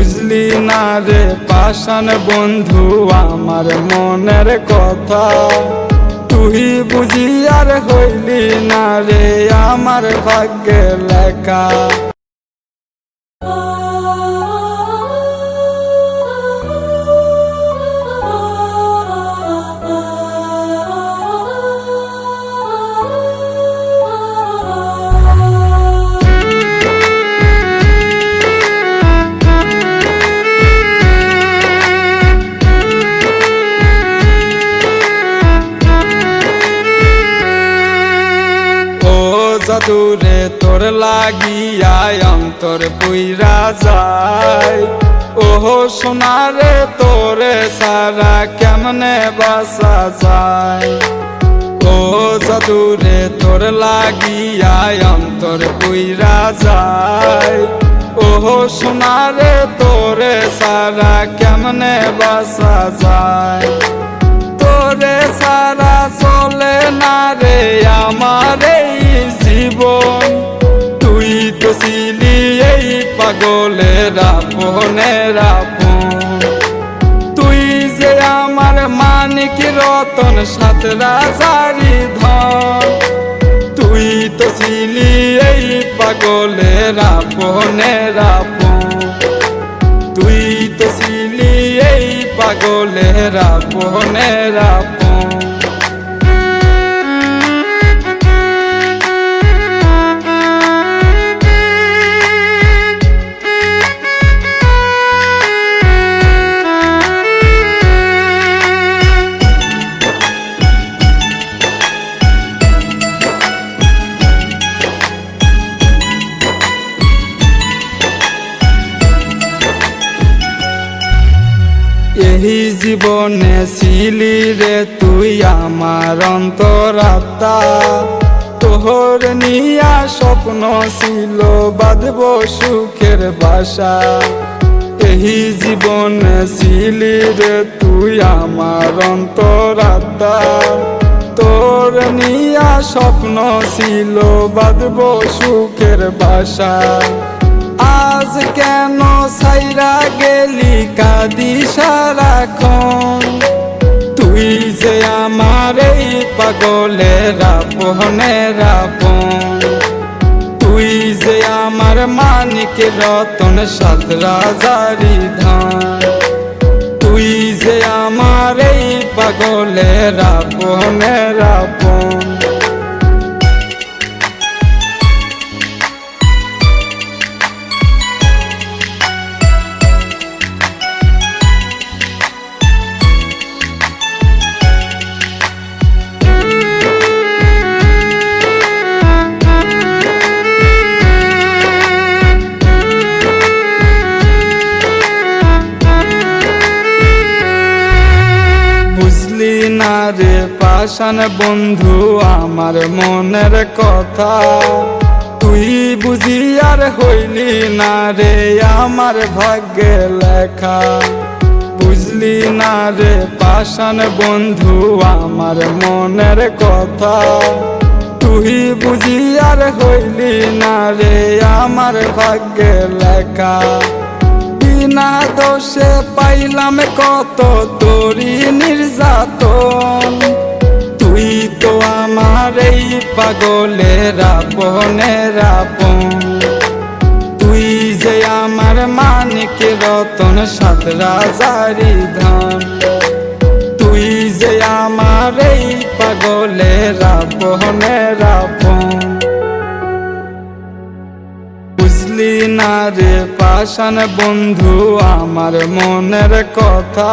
বুঝলি না রে পাষাণ বন্ধু আমার মনের কথা, তুই বুঝি আর হইলি না রে আমার ভাগ্যে লেখা। জাদুরে তোর লাগিয়া অন্তর পুইরা যায়, ওহো সোনারে তোরে সারা কেমনে বাসা যায়। ও জাদুরে তোর লাগিয়া অন্তর পুইরা যায়, ওহো সোনারে তোরে সারা কেমনে বাসা যায়। তোরে সারা চলে না রে আমার এই জীবন, তুই তো ছিলি এই পাগলের আপনের আপন। তুই যে আমার মানিক রতন সাত রাজারি ধন, তুই তো ছিলি এই পাগলের আপনের আপন। তুই তো ছিলি এই পাগলের আপনের আপন। এই জীবনে ছিলি রে তুই আমার অন্তরাত্মা, তোহর নিয়া স্বপ্ন ছিল বাঁধব সুখের বাসা। এই জীবনে ছিলি রে তুই আমার অন্তরাত্মা, তোর নিয়া স্বপ্ন ছিল বাঁধব সুখের বাসা। আজ কেন সাইরা গেলি কাঁদি সারাক্ষণ, তুই যে আমার এই পাগলের আপনের আপন। তুই যে আমার মানিক রতন সাত রাজারি ধন, তুই যে আমার এই পাগলের আপনের আপন। বুঝলি না রে পাষাণ বন্ধু আমার মনের কথা, তুই বুঝি আর হইলি না রে আমার ভাগ্যে লেখা। বুঝলি না রে পাষাণ বন্ধু আমার মনের কথা, তুই বুঝি আর হইলি না রে আমার ভাগ্যে লেখা। বিনা দোষে পাইলাম কত তোরি নির্যাতন, তুই তো আমার এই পাগলের আপনের আপন। তুই যে আমার মানিক রতন সাত রাজারি ধন, তুই যে আমার এই পাগলের আপনের আপন। বুঝলি না রে পাষাণ বন্ধু আমার মনের কথা,